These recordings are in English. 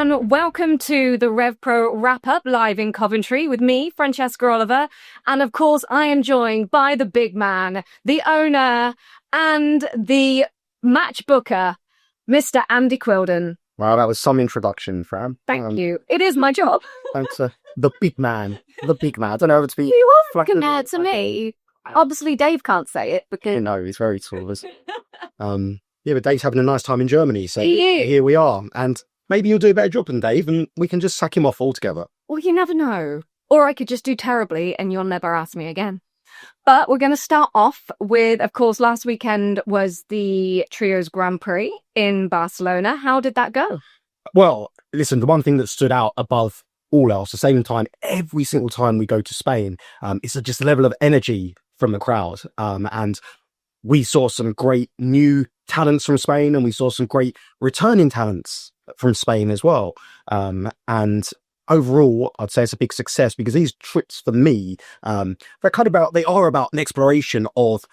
and welcome to the RevPro wrap-up live in Coventry with me, Francesca Oliver, and of course I am joined by the big man, the owner, and the match booker, Mr. Andy Quildan. Wow, that was some introduction, Fran. Thank you. It is my job. Thanks, the big man. The big man. I don't know how to be... You are compared to me. Obviously, Dave can't say it because... No, he's very tall. Yeah, but Dave's having a nice time in Germany, so you? Here we are. And maybe you'll do a better job than Dave, and we can just sack him off altogether. Well, you never know. Or I could just do terribly and you'll never ask me again. But we're going to start off with, of course, last weekend was the Trios Grand Prix in Barcelona. How did that go? Well, listen, the one thing that stood out above all else, the same time, every single time we go to Spain, it's just a level of energy from the crowd. And we saw some great new talents from Spain, and we saw some great returning talents from Spain as well. And overall, I'd say it's a big success because these trips for me, they are about an exploration of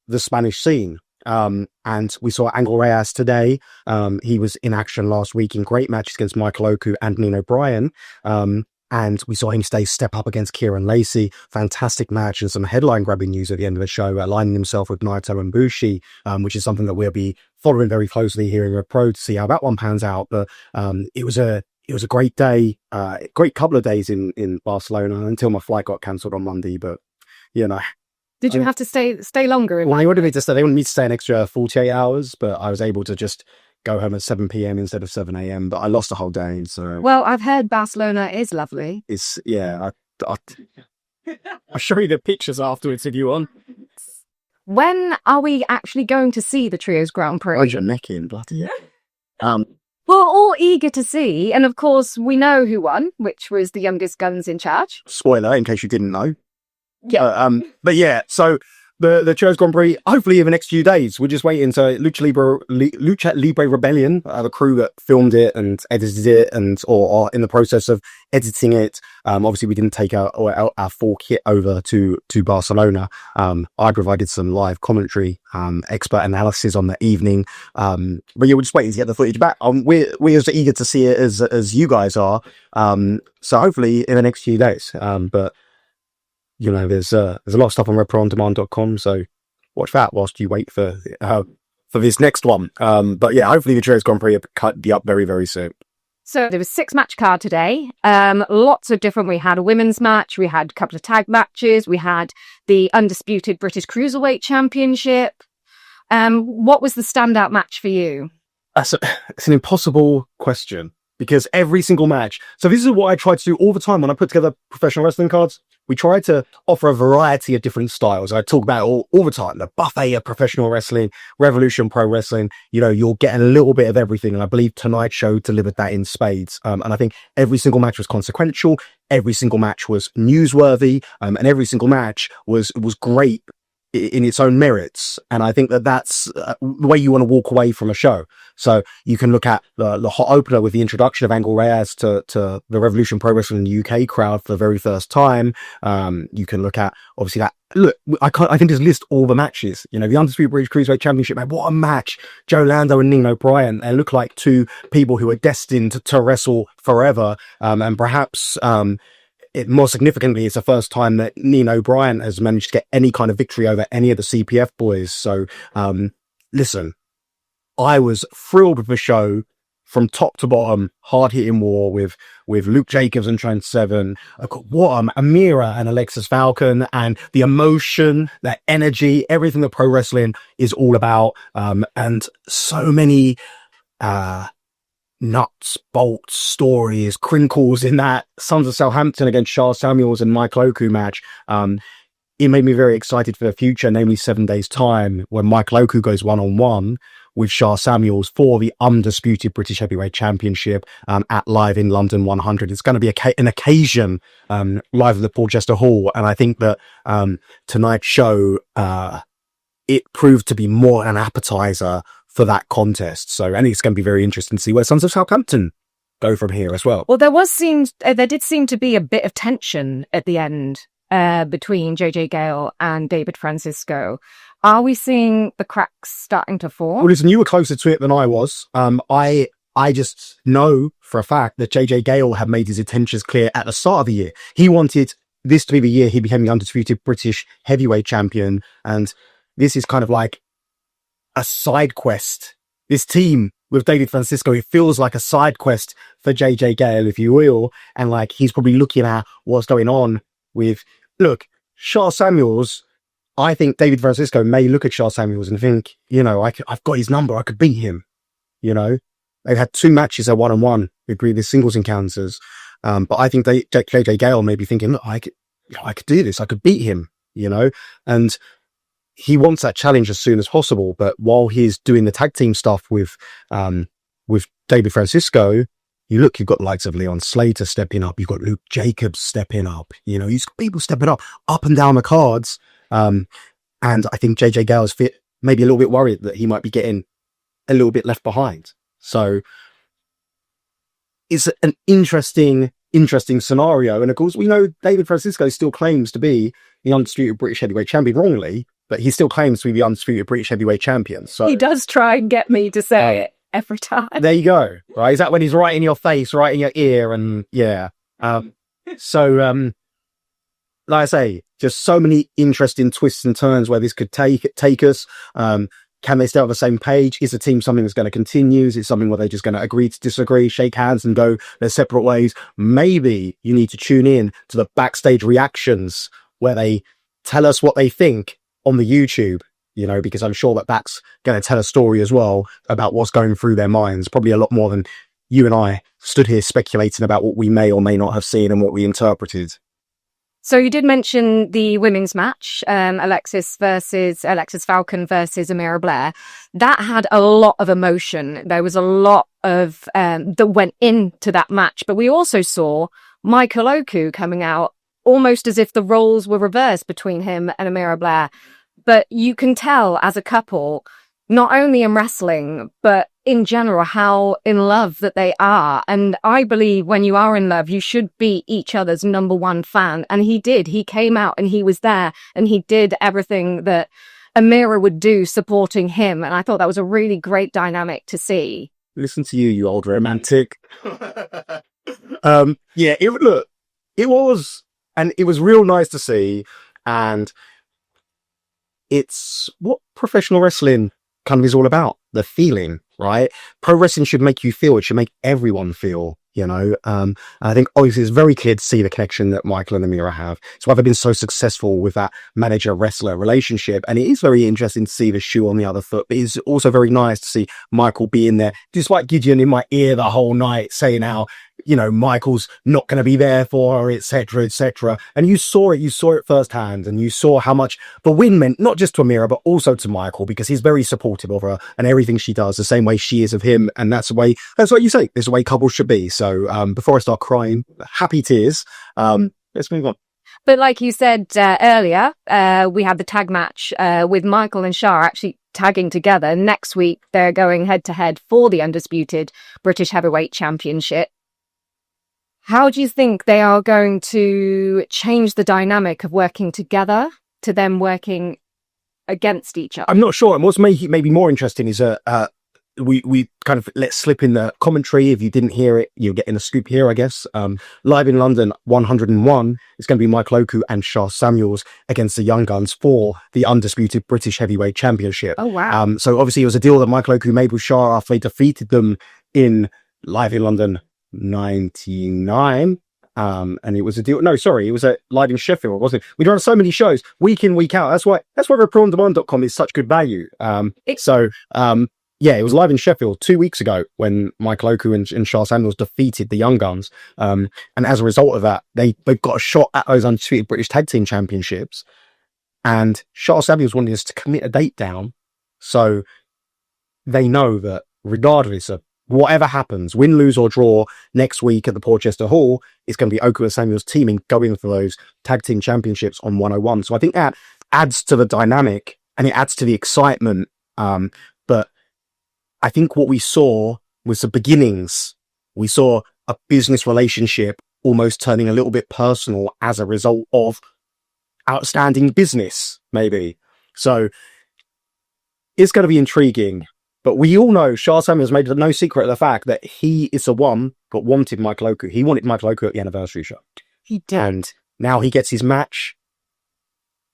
the Spanish scene. And we saw Angel Reyes today. He was in action last week in great matches against Michael Oku and Nino Bryan. And we saw him step up against Kieran Lacey. Fantastic match and some headline-grabbing news at the end of the show, aligning himself with Naito and Bushi, which is something that we'll be following very closely here in RevPro to see how that one pans out. But it was a great day, great couple of days in Barcelona until my flight got cancelled on Monday. But, you know... Did you have to stay longer? Well, they wanted me to stay. They wanted me to stay an extra 48 hours, but I was able to just go home at 7 p.m. instead of 7 a.m. But I lost the whole day. So, well, I've heard Barcelona is lovely. It's I'll show you the pictures afterwards if you want. When are we actually going to see the Trios Grand Prix? Oh, you're necking, bloody We're all eager to see, and of course we know who won, which was the youngest guns in charge. Spoiler, in case you didn't know. Yeah. But yeah, so the Trios Grand Prix, hopefully in the next few days, we're just waiting. So Lucha Libre Rebellion, the crew that filmed it and edited it or are in the process of editing it. Obviously we didn't take our full kit over to Barcelona. I provided some live commentary, expert analysis on the evening. But yeah, we're just waiting to get the footage back. We're as eager to see it as you guys are. So hopefully in the next few days. But you know, there's a lot of stuff on RevProOnDemand.com, so watch that whilst you wait for this next one. But yeah, hopefully the Trios Grand Prix will be up very, very soon. So there was 6-match card today. Lots of different. We had a women's match, we had a couple of tag matches, we had the undisputed British Cruiserweight Championship. What was the standout match for you? It's an impossible question because every single match. So this is what I try to do all the time when I put together professional wrestling cards. We try to offer a variety of different styles. I talk about it all the time. The buffet of professional wrestling, Revolution Pro Wrestling. You know, you're getting a little bit of everything. And I believe tonight's show delivered that in spades. And I think every single match was consequential. Every single match was newsworthy. And every single match was great in its own merits. And I think that's the way you want to walk away from a show. So you can look at the hot opener with the introduction of Angel Reyes to the Revolution Pro Wrestling UK crowd for the very first time. You can look at obviously that. Look, I think just list all the matches. You know, the Undisputed British Cruiserweight Championship, man, what a match. Joe Lando and Nino Bryan, they look like two people who are destined to wrestle forever. And perhaps, more significantly, it's the first time that Nino Bryan has managed to get any kind of victory over any of the CPF boys. So, listen, I was thrilled with the show from top to bottom. Hard-hitting war with Luke Jacobs and Trent Seven. What Amira and Alexis Falcon, and the emotion, that energy, everything that pro wrestling is all about. And so many nuts, bolts, stories, crinkles in that Sons of Southampton against Charles Samuels and Michael Oku match. It made me very excited for the future, namely 7 days' time, when Michael Oku goes one-on-one with Charles Samuels for the undisputed British Heavyweight Championship at Live in London 100. It's going to be an occasion live at the Porchester Hall. And I think that tonight's show, it proved to be more an appetizer for that contest. So I think it's going to be very interesting to see where Sons of Southampton go from here as well. Well, there did seem to be a bit of tension at the end between JJ Gale and David Francisco. Are we seeing the cracks starting to form? Well, listen, you were closer to it than I was. I I just know for a fact that JJ Gale had made his intentions clear at the start of the year. He wanted this to be the year he became the undisputed British heavyweight champion. And this is kind of like a side quest. This team with David Francisco, it feels like a side quest for JJ Gale, if you will. And like, he's probably looking at what's going on with, look, Charles Samuels. I think David Francisco may look at Charles Samuels and think, you know, I've got his number. I could beat him. You know, they've had 2 matches at 1-on-1 with previous singles encounters. But I think JJ Gale may be thinking, look, I could do this. I could beat him, you know, and he wants that challenge as soon as possible. But while he's doing the tag team stuff with David Francisco, you've got the likes of Leon Slater stepping up. You've got Luke Jacobs stepping up. You know, you've got people stepping up and down the cards. And I think JJ Gale's maybe a little bit worried that he might be getting a little bit left behind. So it's an interesting scenario. And of course, we know David Francisco still claims to be the undisputed British heavyweight champion wrongly, but he still claims to be the undisputed British heavyweight champion. So he does try and get me to say it every time. There you go. Right. Is that when he's right in your face, right in your ear? And yeah. So, like I say, just so many interesting twists and turns where this could take us. Can they stay on the same page? Is the team something that's going to continue? Is it something where they're just going to agree to disagree, shake hands and go their separate ways? Maybe you need to tune in to the backstage reactions where they tell us what they think on the YouTube, you know, because I'm sure that that's going to tell a story as well about what's going through their minds. Probably a lot more than you and I stood here speculating about what we may or may not have seen and what we interpreted. So you did mention the women's match, Alexis Falcon versus Amira Blair. That had a lot of emotion. There was a lot of that went into that match. But we also saw Michael Oku coming out almost as if the roles were reversed between him and Amira Blair. But you can tell as a couple, not only in wrestling, but in general, how in love that they are. And I believe when you are in love, you should be each other's number one fan. And he did. He came out and he was there and he did everything that Amira would do supporting him. And I thought that was a really great dynamic to see. Listen to you old romantic. Yeah, it was, and it was real nice to see. And it's what professional wrestling kind of is all about, the feeling, right? Pro wrestling should make you feel, it should make everyone feel, you know. I think obviously it's very clear to see the connection that Michael and Amira have. It's why they've been so successful with that manager-wrestler relationship. And it is very interesting to see the shoe on the other foot, but it's also very nice to see Michael be in there, despite Gideon in my ear the whole night saying how, you know, Michael's not going to be there for her, etc., etc. And you saw it firsthand, and you saw how much the win meant, not just to Amira, but also to Michael, because he's very supportive of her and everything she does, the same way she is of him. And that's what you say, this is the way couples should be. So before I start crying, happy tears, let's move on. But like you said earlier, we had the tag match with Michael and Shah actually tagging together. Next week, they're going head to head for the undisputed British Heavyweight Championship. How do you think they are going to change the dynamic of working together to them working against each other? I'm not sure. And what's maybe more interesting is we kind of let slip in the commentary. If you didn't hear it, you're getting a scoop here, I guess. Live in London 101 is going to be Michael Oku and Shah Samuels against the Young Guns for the undisputed British Heavyweight Championship. Oh, wow. So obviously it was a deal that Michael Oku made with Shah after they defeated them in Live in London 99. And it was a deal. No, sorry, it was live in Sheffield, wasn't it? We run so many shows week in, week out. That's why RevProOnDemand.com is such good value. Yeah, it was live in Sheffield 2 weeks ago when Michael Oku and Shah Samuels defeated the Young Guns. And as a result of that, they've got a shot at those undisputed British Tag Team Championships. And Shah Samuels wanted us to commit a date down so they know that regardless of whatever happens, win, lose or draw next week at the Porchester Hall, it's going to be Oku and Samuels teaming going for those tag team championships on 101. So I think that adds to the dynamic and it adds to the excitement. But I think what we saw was the beginnings. We saw a business relationship almost turning a little bit personal as a result of outstanding business, maybe. So it's going to be intriguing. But we all know Charles Samuels made no secret of the fact that he is the one that wanted Michael Oku. He wanted Michael Oku at the anniversary show. He did. And now he gets his match.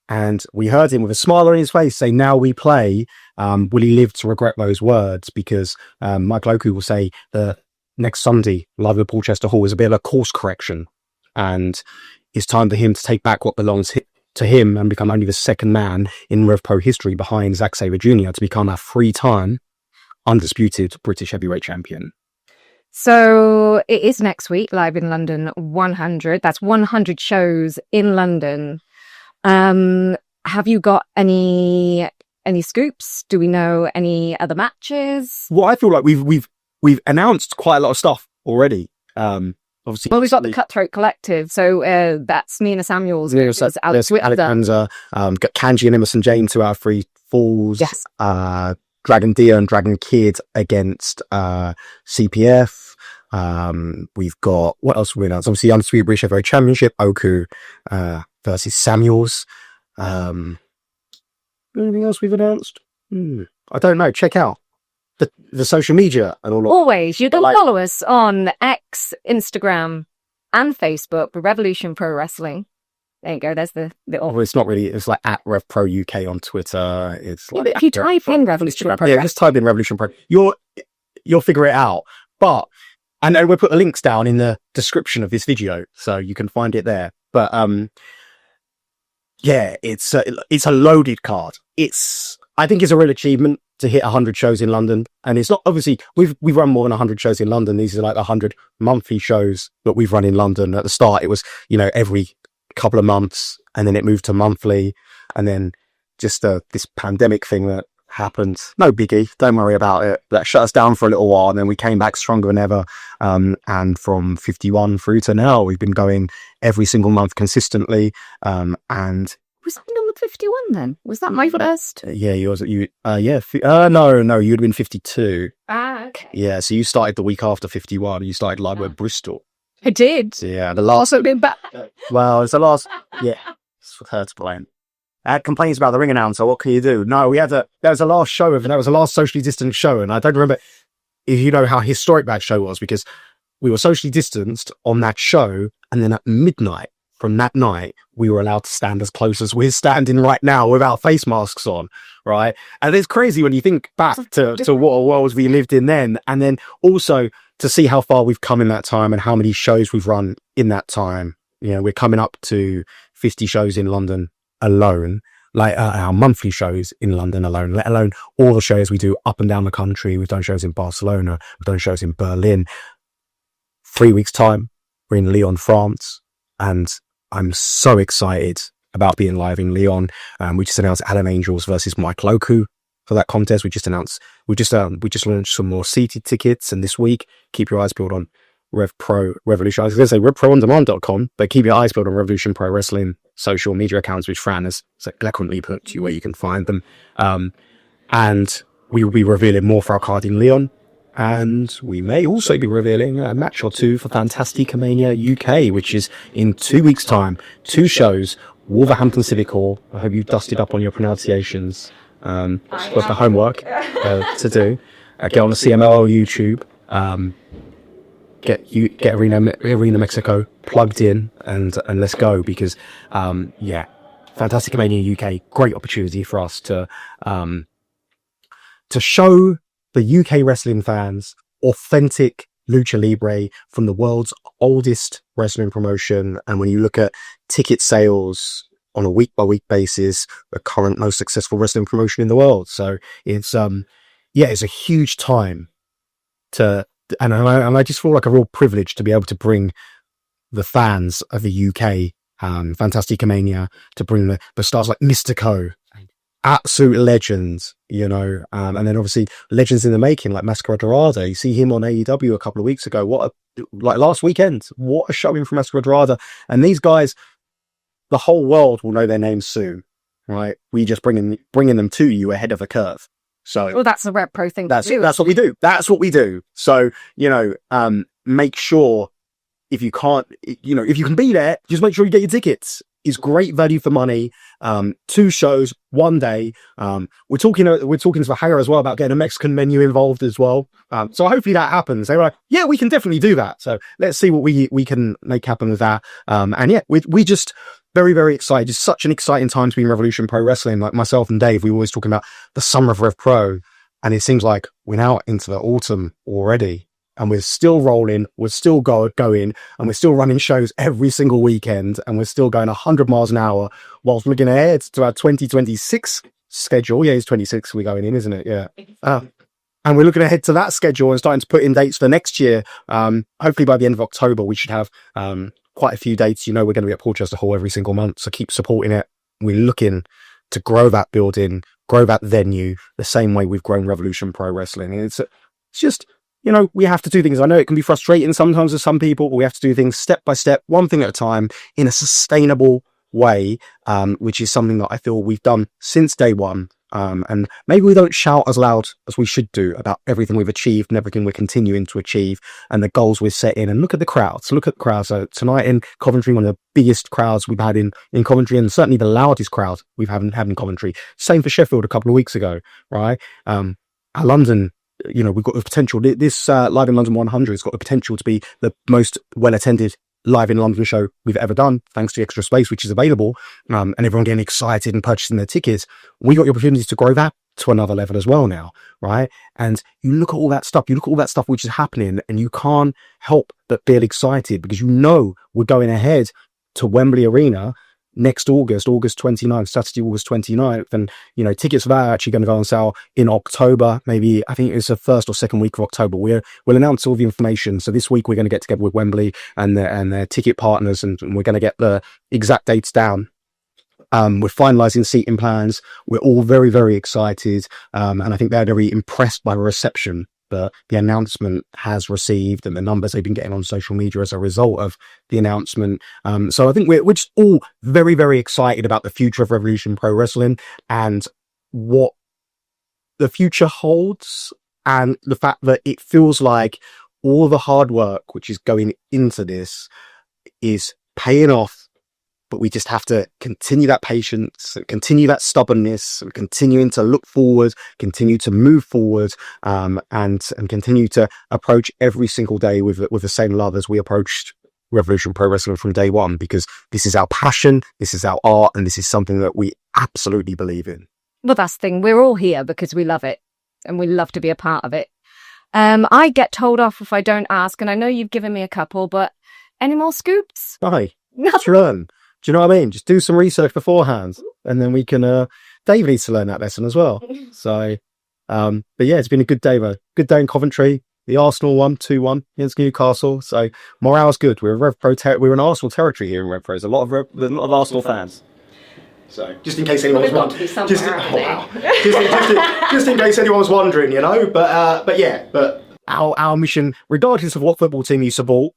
And we heard him with a smile on his face say, now we play. Will he live to regret those words? Because Michael Oku will say the next Sunday, live at Porchester Hall, is a bit of a course correction. And it's time for him to take back what belongs to him and become only the second man in RevPro history behind Zack Sabre Jr. to become a 3-time undisputed British heavyweight champion. So it is next week, live in London 100. That's 100 shows in London. Have you got any scoops? Do we know any other matches? Well, I feel like we've announced quite a lot of stuff already. Obviously, well, we've got the Cutthroat Collective, so that's Nina Samuels. Yeah, so Alex Alexander, got Kanji and Emerson James, 2 out of 3 falls. Yes. Dragon Dia and Dragon Kid against CPF. We've got, what else have we announced? Obviously, Undisputed British Heavyweight Championship, Oku versus Samuels. Anything else we've announced? I don't know. Check out the social media and all that. Always, you can follow us on X, Instagram, and Facebook for Revolution Pro Wrestling. There you go. There's the little. Well, it's not really. It's like at RevPro UK on Twitter. It's like if you type in Revolution Pro, yeah, just type in Revolution Pro. You'll figure it out. But I know we'll put the links down in the description of this video, so you can find it there. But yeah, it's a loaded card. I think it's a real achievement to hit 100 shows in London. And it's not, obviously, we've run more than 100 shows in London. These are like 100 monthly shows that we've run in London. At the start, it was, every couple of months, and then it moved to monthly. And then just this pandemic thing that happened. No biggie. Don't worry about it. That shut us down for a little while. And then we came back stronger than ever. And from 51 through to now, we've been going every single month consistently. And was that number 51 then? Was that my first? Yeah, yours. No, you'd have been 52. Okay. Yeah, so you started the week after 51. You started live at Bristol. I did. Yeah, the last. Also been back. Well, it's the last. Yeah, it's her to blame. I had complaints about the ring announcer. What can you do? No, that was the last show that was the last socially distant show, and I don't remember if you know how historic that show was, because we were socially distanced on that show, and then at midnight from that night, we were allowed to stand as close as we're standing right now without face masks on, right? And it's crazy when you think back to what worlds we lived in then, and then also to see how far we've come in that time and how many shows we've run in that time. We're coming up to 50 shows in London alone, like our monthly shows in London alone, let alone all the shows we do up and down the country. We've done shows in Barcelona, we've done shows in Berlin. 3 weeks time, we're in Lyon, France, and I'm so excited about being live in Lyon. We just announced Alan Angels versus Mike Loku for that contest. We just launched some more seated tickets, and this week, keep your eyes peeled on RevPro Revolution. I was going to say RevProOnDemand.com, but keep your eyes peeled on Revolution Pro Wrestling social media accounts, which Fran has so eloquently put to you where you can find them. And we will be revealing more for our card in Lyon. And we may also be revealing a match or two for Fantastica Mania UK, which is in 2 weeks' time. 2 shows, Wolverhampton Civic Hall. I hope you've dusted up on your pronunciations. Got the homework to do. Get on the CMLL YouTube. Get Arena Mexico plugged in and let's go, because Fantastica Mania UK, great opportunity for us to show the UK wrestling fans authentic lucha libre from the world's oldest wrestling promotion. And when you look at ticket sales on a week by week basis, the current most successful wrestling promotion in the world. So it's a huge time and I just feel like a real privilege to be able to bring the fans of the UK Fantastica Mania, to bring the stars like Mystico, absolute legends, and then obviously legends in the making like Mascara Dorada. You see him on AEW a couple of weeks ago. Last weekend, what a showing from Mascara Dorada. And these guys, the whole world will know their names soon, right? We just bringing them to you ahead of the curve. So that's the RevPro thing. That's what we do. That's what we do. So make sure if you can't, if you can be there, just make sure you get your tickets. is great value for money. 2 shows, 1 day. We're talking to Haya as well about getting a Mexican menu involved as well. So hopefully that happens. They were like, yeah, we can definitely do that. So let's see what we can make happen with that. And yeah, we just very, very excited. It's such an exciting time to be in Revolution Pro Wrestling. Like myself and Dave, we were always talking about the summer of Rev Pro, and it seems like we're now into the autumn already. And we're still rolling, we're still going, and we're still running shows every single weekend, and we're still going 100 miles an hour whilst looking ahead to our 2026 schedule. Yeah, it's 26 we're going in, isn't it? Yeah. And we're looking ahead to that schedule and starting to put in dates for next year. Hopefully by the end of October, we should have quite a few dates. You know, we're going to be at Portchester Hall every single month, so keep supporting it. We're looking to grow that building, grow that venue, the same way we've grown Revolution Pro Wrestling. And it's just... you know, we have to do things. I know it can be frustrating sometimes with some people, but we have to do things step by step, one thing at a time, in a sustainable way, which is something that I feel we've done since day one. And maybe we don't shout as loud as we should do about everything we've achieved and everything we're continuing to achieve and the goals we're setting. And look at the crowds. Look at the crowds. So tonight in Coventry, one of the biggest crowds we've had in Coventry, and certainly the loudest crowd we've had in Coventry. Same for Sheffield a couple of weeks ago, right? Our London, you know, we've got the potential. This Live in London 100 has got the potential to be the most well-attended Live in London show we've ever done, thanks to the extra space which is available, and everyone getting excited and purchasing their tickets. We got the opportunity to grow that to another level as well now, right? And you look at all that stuff, which is happening, and you can't help but feel excited because you know we're going ahead to Wembley Arena next August 29th, Saturday, August 29th. And, you know, tickets for that are actually going to go on sale in October. Maybe, I think it's the first or second week of October. We'll announce all the information. So this week we're going to get together with Wembley and their ticket partners, and we're going to get the exact dates down. We're finalizing seating plans. We're all very, very excited. And I think they're very impressed by the reception that the announcement has received and the numbers they've been getting on social media as a result of the announcement. So I think we're just all very, very excited about the future of Revolution Pro Wrestling and what the future holds, and the fact that it feels like all the hard work which is going into this is paying off. But we just have to continue that patience, continue that stubbornness, continuing to look forward, continue to move forward, and continue to approach every single day with the same love as we approached Revolution Pro Wrestling from day one, because this is our passion, this is our art, and this is something that we absolutely believe in. Well, that's the thing. We're all here because we love it and we love to be a part of it. I get told off if I don't ask, and I know you've given me a couple, but any more scoops? Hi, let's learn. Do you know what I mean? Just do some research beforehand, and then we can. Dave needs to learn that lesson as well. So, but yeah, it's been a good day, though. Good day in Coventry. The Arsenal won 2-1 against Newcastle, so morale's good. We're we're in Arsenal territory here in RevPro. There's a lot of Arsenal fans. So, just in case anyone's wondering, just in case anyone's wondering, you know. But our mission, regardless of what football team you support,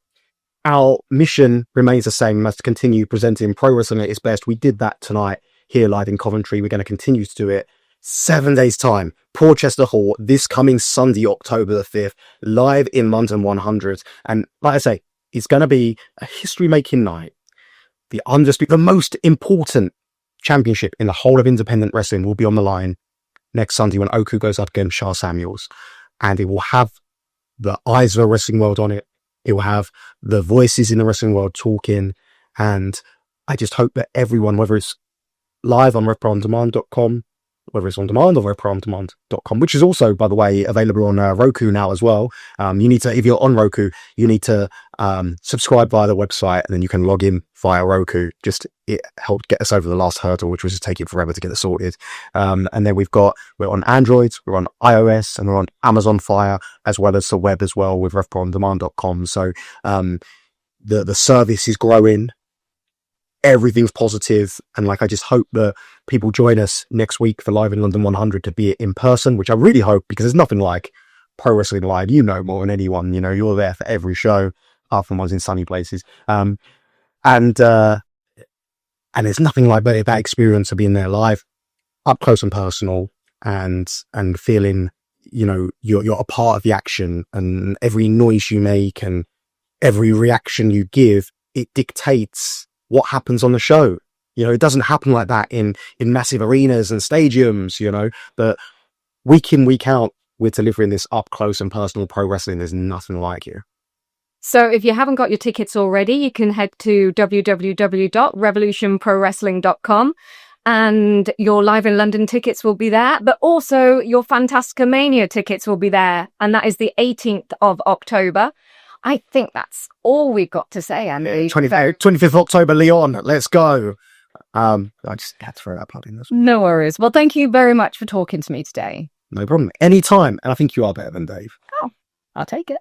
our mission remains the same, as to continue presenting pro wrestling at its best. We did that tonight here live in Coventry. We're going to continue to do it 7 days time. Portchester Hall this coming Sunday, October the 5th, live in London 100. And like I say, it's going to be a history-making night. The most important championship in the whole of independent wrestling will be on the line next Sunday when Oku goes up against Shah Samuels. And it will have the eyes of the wrestling world on it. It will have the voices in the wrestling world talking, and I just hope that everyone, whether it's live on RevProOnDemand.com, whether it's on demand or RevProOnDemand.com, which is also, by the way, available on Roku now as well. You need to, if you're on Roku, you need to subscribe via the website, and then you can log in via Roku. Just it helped get us over the last hurdle, which was just taking forever to get it sorted. And then we're on Android, we're on iOS, and we're on Amazon Fire, as well as the web as well with RevProOnDemand.com. So the service is growing. Everything's positive, and like I just hope that people join us next week for Live in London 100 to be in person, which I really hope, because there's nothing like pro wrestling live. You know more than anyone. You know, you're there for every show, apart from ones in sunny places. And there's nothing like that experience of being there live, up close and personal, and feeling, you know, you're a part of the action, and every noise you make and every reaction you give, it dictates what happens on the show. You know, it doesn't happen like that in massive arenas and stadiums, you know, but week in, week out, we're delivering this up close and personal pro wrestling. There's nothing like it. So if you haven't got your tickets already, you can head to www.revolutionprowrestling.com and your Live in London tickets will be there, but also your Fantastica Mania tickets will be there. And that is the 18th of October. I think that's all we've got to say, Andy. 25th October, Leon, let's go. I just had to throw that plug in this. No worries. Well, thank you very much for talking to me today. No problem. Anytime. And I think you are better than Dave. Oh, I'll take it.